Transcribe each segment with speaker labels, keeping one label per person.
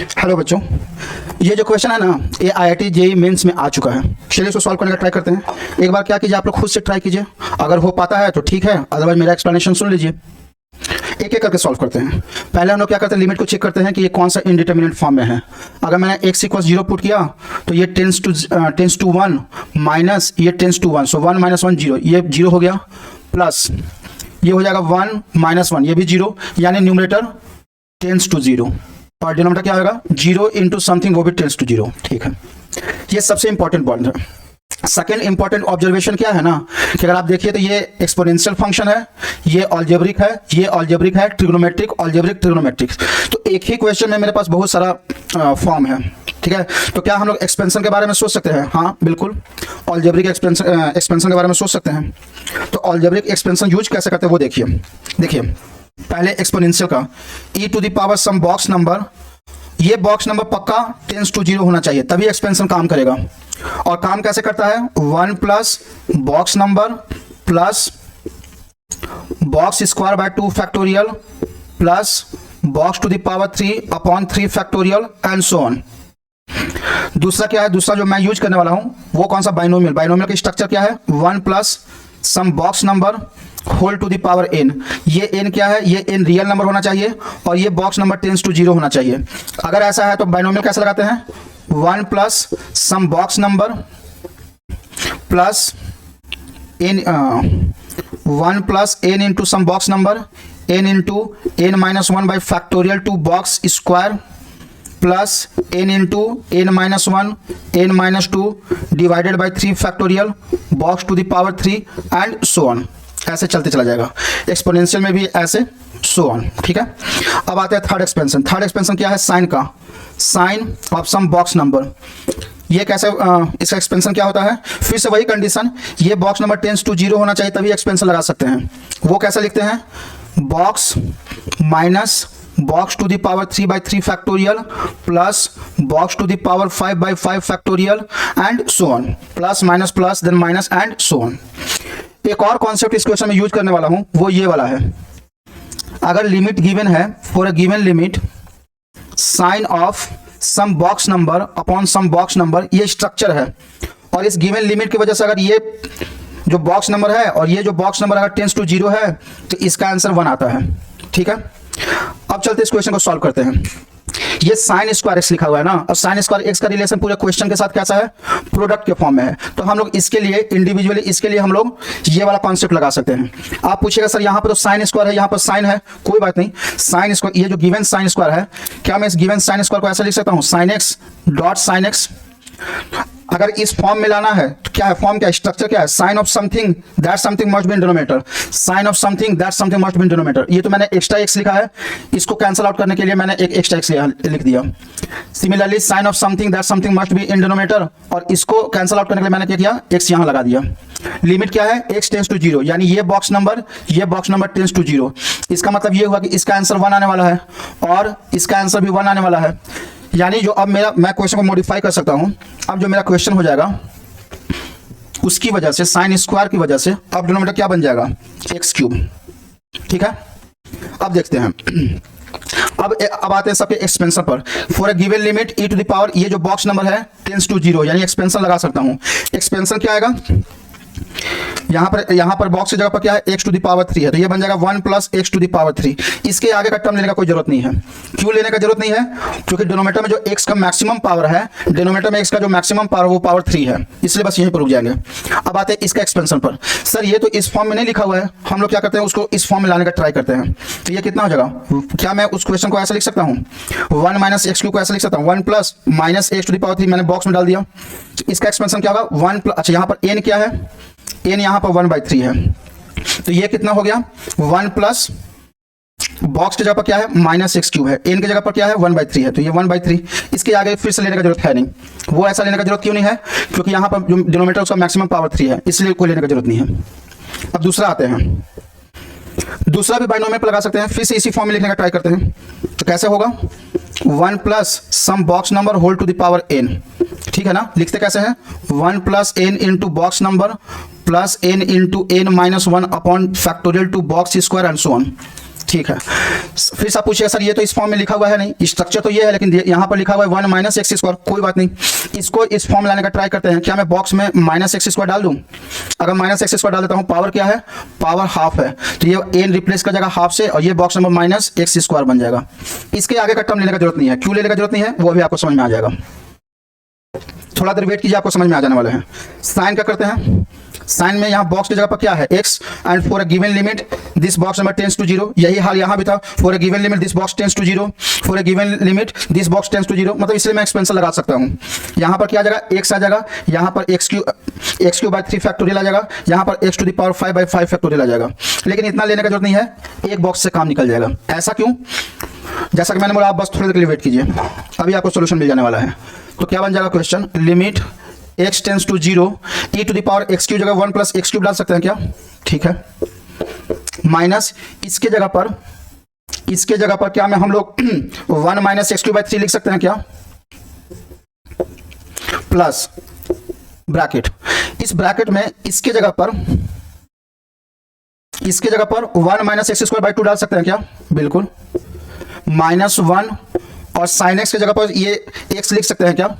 Speaker 1: Hello बच्चों, ये जो क्वेश्चन है ना, ये आईआईटी जेईई मेंस में आ चुका है। चलिए इसको सॉल्व करने का ट्राई करते हैं। एक बार क्या कीजिए, आप लोग खुद से ट्राई कीजिए, अगर हो पाता है तो ठीक है, अदरवाइज मेरा एक्सप्लेनेशन सुन लीजिए। एक एक करके सॉल्व करते हैं। पहले हम लोग क्या करते हैं, लिमिट को चेक करते हैं कि ये कौन सा इनडिटरमिनेट फॉर्म में है। अगर मैंने x इक्वल 0 पुट किया तो ये टेंस टू 1 माइनस ये टेंस टू 1, सो 1 माइनस 1 0, ये 0 हो गया, प्लस ये हो जाएगा 1 माइनस 1, ये भी 0, यानी न्यूमरेटर टेंस टू 0 और डिनोमिनेटर क्या होगा 0 इंटू समथिंग, वो भी टेंस टू 0। ठीक है, ये सबसे इंपॉर्टेंट पॉइंट है। सेकेंड इंपॉर्टेंट ऑब्जर्वेशन क्या है ना, कि अगर आप देखिए तो ये एक्सपोनेंशियल फंक्शन है, ये अलजेब्रिक है, ये अलजेब्रिक है, ट्रिग्नोमेट्रिक, अलजेब्रिक, ट्रिग्नोमेट्रिक। तो एक ही क्वेश्चन में मेरे पास बहुत सारा फॉर्म है। ठीक है, तो क्या हम लोग एक्सपेंशन के बारे में सोच सकते हैं? हाँ बिल्कुल, अलजेब्रिक एक्सपेंशन के बारे में सोच सकते हैं। तो अलजेब्रिक एक्सपेंशन यूज कैसे करते हैं वो देखिए पहले एक्सपोनेंशियल का e to the power some box number, ये बॉक्स नंबर पक्का टेंस टू 0 होना चाहिए, तभी एक्सपेंशन काम करेगा। और काम कैसे करता है, 1 plus box number plus box square by 2 factorial plus box to the power 3 upon 3 factorial and so on. दूसरा क्या है, दूसरा जो मैं यूज करने वाला हूं वो कौन सा, बाइनोमियल। बाइनोमियल की स्ट्रक्चर क्या है, 1 plus some box number whole to the power n। ये n क्या है, ये n रियल नंबर होना चाहिए और ये बॉक्स नंबर टेंस टू 0 होना चाहिए। अगर ऐसा है तो बाइनोमियल कैसे लगाते हैं, 1 plus some box number plus n 1 plus n into some box number n into n minus 1 by factorial two box square plus n into n minus 1 n minus 2 divided by 3 factorial box to the power 3 and so on. ऐसे चलते चला जाएगा, exponential में भी ऐसे, सो on. ठीक है, अब आते हैं थर्ड एक्सपेंशन। थर्ड एक्सपेंशन क्या है, साइन का, sine of some box number. ये कैसे इसका एक्सपेंशन क्या होता है, फिर से वही कंडीशन, ये बॉक्स नंबर टेंस टू 0 होना चाहिए तभी एक्सपेंशन लगा सकते हैं। वो कैसे लिखते हैं, box minus box to the power 3 by 3 factorial plus box to the power 5 by 5 factorial and so on, plus minus plus then minus and so on. एक और कॉन्सेप्ट इस क्वेश्चन में यूज करने वाला हूं, वो ये वाला है। अगर लिमिट गिवन है, for a given limit sine of some box number upon some box number, ये स्ट्रक्चर है। और इस गिवन लिमिट की वजह से अगर ये जो बॉक्स नंबर है और ये जो बॉक्स नंबर अगर टेंस टू 0 है तो इसका आंसर 1 आता है। ठीक है, अब चलते इस क्वेश्चन को सॉल्व करते हैं। ये साइन स्क्वायर एक्स लिखा हुआ है ना, और साइन स्क्वायर एक्स का रिलेशन पूरे क्वेश्चन के साथ कैसा है, प्रोडक्ट के फॉर्म में है। तो हम लोग इसके लिए इंडिविजुअली, इसके लिए हम लोग ये वाला कॉन्सेप्ट लगा सकते हैं। आप पूछिएगा सर यहाँ पर तो साइन स्क्वायर है, यहाँ पर साइन है, कोई बात नहीं। साइन स्क्वायर, ये जो गिवन साइन स्क्वायर है, क्या मैं इस गिवन साइन स्क्वायर को ऐसा लिख सकता हूँ, sine x dot sine x. अगर इस फॉर्म में लाना है तो क्या है, फॉर्म क्या है, स्ट्रक्चर क्या है, sine of something that something must be in denominator, sine of something that something must be in denominator. ये तो मैंने एक्स्ट्रा एक्स लिखा है, इसको कैंसिल आउट करने के लिए मैंने एक एक्स्ट्रा एक्स लिख दिया। Similarly sign of something that something must be in denominator, और इसको कैंसिल आउट करने के लिए मैंने क्या किया, एक्स यहां लगा दिया। लिमिट क्या है, एक्स टेंस टू 0, यानी ये बॉक्स नंबर टेंस टू 0। इसका मतलब ये हुआ कि इसका आंसर 1 आने वाला है और इसका आंसर भी 1 आने वाला है। यानी जो अब मैं क्वेश्चन को मॉडिफाई कर सकता हूं। अब जो मेरा क्वेश्चन हो जाएगा उसकी वजह से, साइन स्क्वायर की वजह से, अब डिनोमिनेटर क्या बन जाएगा, एक्स क्यूब। ठीक है, अब देखते हैं। अब आते हैं सबके एक्सपेंशन पर। For a given limit e to the power, ये जो बॉक्स नंबर है टेंस टू 0, यानी एक्सपेंशन लगा सकता हूं। एक्सपेंशन क्या आएगा, यहां पर बॉक्स की जगह पर क्या है, x टू द पावर 3 है, तो ये बन जाएगा 1 plus x to the power 3। इसके आगे का टर्म लेने का कोई जरूरत नहीं है। क्यों लेने का जरूरत नहीं है, क्योंकि डिनोमिनेटर में जो x का मैक्सिमम पावर है, डिनोमिनेटर में x का जो मैक्सिमम पावर वो पावर 3 है, इसलिए बस यहीं पर रुक जाएंगे। अब आते हैं इसका एक्सपेंशन पर। सर ये तो इस फॉर्म में नहीं लिखा हुआ है, हम लोग क्या करते हैं, उसको इस फॉर्म में लाने का ट्राई करते हैं। तो ये कितना हो जाएगा, क्या मैं उस क्वेश्चन को ऐसा लिख सकता हूँ, 1 माइनस एक्स क्यू को ऐसा लिख सकता हूँ, 1 plus minus x to the power 3 मैंने बॉक्स में डाल दिया। इसका एक्सपेंशन क्या होगा, 1 प्लस, अच्छा यहाँ पर n क्या है, n यहाँ पर 1/3 है, तो ये कितना हो गया, 1 प्लस बॉक्स की जगह पर क्या है, माइनस एक्स क्यूब है, n की जगह पर क्या है 1/3 है, तो ये 1/3। इसके आगे फिर से लेने का जरूरत है नहीं। वो ऐसा लेने का जरूरत क्यों नहीं है, क्योंकि यहाँ पर जो डिनोमिनेटर उसका मैक्सिमम पावर 3 है, इसलिए कोई लेने का जरूरत नहीं है। अब दूसरा आते हैं, दूसरा भी बाइनोमियल पर लगा सकते हैं, फिर से इसी फॉर्म में लिखने का ट्राई करते हैं। तो कैसे होगा, 1 plus some box number whole to the power n। ठीक है ना, लिखते कैसे हैं, 1 plus n into box number plus n into n minus 1 upon factorial two box square and so on. ठीक है। फिर से आप पूछिए सर ये तो इस फॉर्म में लिखा हुआ है नहीं, स्ट्रक्चर तो ये है लेकिन यहाँ पर लिखा हुआ है 1 माइनस एक्स स्क्वायर। कोई बात नहीं, इसको इस फॉर्म लाने का ट्राई करते हैं। क्या मैं बॉक्स में माइनस एक्स स्क्वायर डाल दूँ? अगर माइनस एक्स स्क्वायर डाल देता हूँ, पावर क्या है? पावर हाफ है, तो ये एन रिप्लेस कर जाएगा हाफ से और ये box number minus x square बन जाएगा। इसके आगे का टर्म लेने का जरूरत नहीं है। क्यों लेने का जरूरत नहीं है वो भी आपको समझ में आ जाएगा। थोड़ा देर वेट कीजिए, आपको समझ में आ जाने वाला है। साइन का करते हैं। साइन में यहाँ बॉक्स की जगह पर क्या है? x and for a given limit this box number tends to 0। यही हाल यहाँ भी था, for a given limit this box tends to 0, for a given limit this box tends to 0। मतलब इसलिए मैं एक्सपेंशन लगा सकता हूँ। यहाँ पर क्या आ जाएगा? x आ जाएगा, यहाँ पर x क्यूब बाई 3 फैक्टोरियल आ जाएगा, यहाँ पर x to the power 5 by 5 factorial आ जाएगा। लेकिन इतना लेने का जरूरत नहीं है, एक बॉक्स से काम निकल जाएगा। ऐसा क्यों? जैसा कि मैंने बोला, आप बस थोड़ी देर के लिए वेट कीजिए, अभी आपको सोल्यूशन मिल जाने वाला है। तो क्या बन जाएगा question? Limit x tends to 0 e to the power x cube जगह 1 प्लस x क्यूब डाल सकते हैं क्या? ठीक है। माइनस इसके जगह पर क्या मैं हम लोग 1 माइनस एक्स क्यूब बाई 3 लिख सकते हैं क्या? प्लस ब्रैकेट, इस ब्रैकेट में इसके जगह पर 1 माइनस एक्स स्क्वायर बाई 2 डाल सकते हैं क्या? बिल्कुल। -1 और साइन एक्स की जगह पर ये x लिख सकते हैं क्या?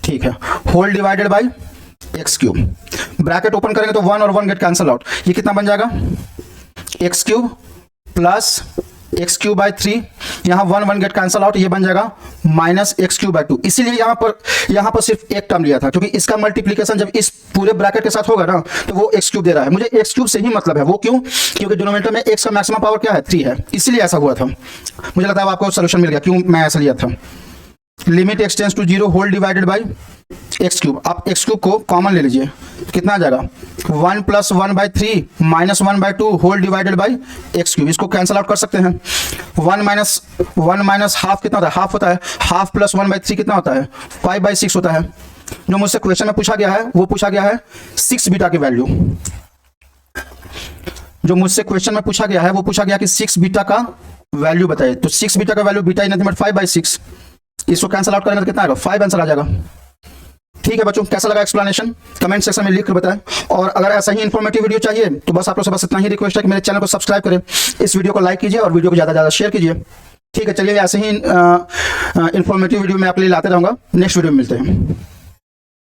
Speaker 1: ठीक है। Whole divided by x cube. Bracket open करेंगे तो 1 और 1 गेट कैंसल आउट। ये कितना बन जाएगा? X cube plus x cube by 3, यहाँ 1 गेट कैंसल आउट, ये बन जाएगा माइनस एक्स क्यूब बाई 2। इसीलिए यहाँ पर सिर्फ एक टर्म लिया था, क्योंकि इसका मल्टीप्लीकेशन जब इस पूरे ब्रैकेट के साथ होगा ना तो वो एक्स क्यूब दे रहा है। मुझे एक्स क्यूब से ही मतलब है। वो क्यों? क्योंकि डिनोमिनेटर में एक्स का मैक्सिमम पावर क्या है? 3 है, इसीलिए ऐसा हुआ था। मुझे लगता है आपको सोल्यूशन मिल गया क्यों मैं ऐसा लिया था। Limit x tends to 0 whole divided by x cube. आप एक्स क्यूब को कॉमन ले लीजिए, कितना आ जाएगा? 1 plus 1 by 3 minus 1 by 2 whole divided by x cube. इसको कैंसल आउट कर सकते हैं। 1 माइनस हाफ कितना होता है? हाफ होता है। हाफ प्लस 1 बाई 3 कितना होता है? 5 बाई 6 होता है। जो मुझसे क्वेश्चन में पूछा गया है वो पूछा गया है 6 बीटा की वैल्यू। जो मुझसे क्वेश्चन में पूछा गया है वो पूछा गया कि 6 बीटा का वैल्यू बताइए। तो 6 बीटा का value beta in nothing but 5 by 6। इसको कैंसल आउट करेंगे तो कितना आएगा? 5 आंसर आ जाएगा। ठीक है बच्चों, कैसा लगा एक्सप्लेनेशन? कमेंट सेक्शन में लिख कर बताएं। और अगर ऐसा ही इन्फॉर्मेटिव वीडियो चाहिए तो बस आप लोग से बस इतना ही रिक्वेस्ट है कि मेरे चैनल को सब्सक्राइब करें, इस वीडियो को लाइक कीजिए और वीडियो को ज़्यादा से ज़्यादा शेयर कीजिए। ठीक है, चलिए ऐसे ही इन्फॉर्मेटिव वीडियो मैं आपके लिए लाते रहूँगा। नेक्स्ट वीडियो में मिलते हैं।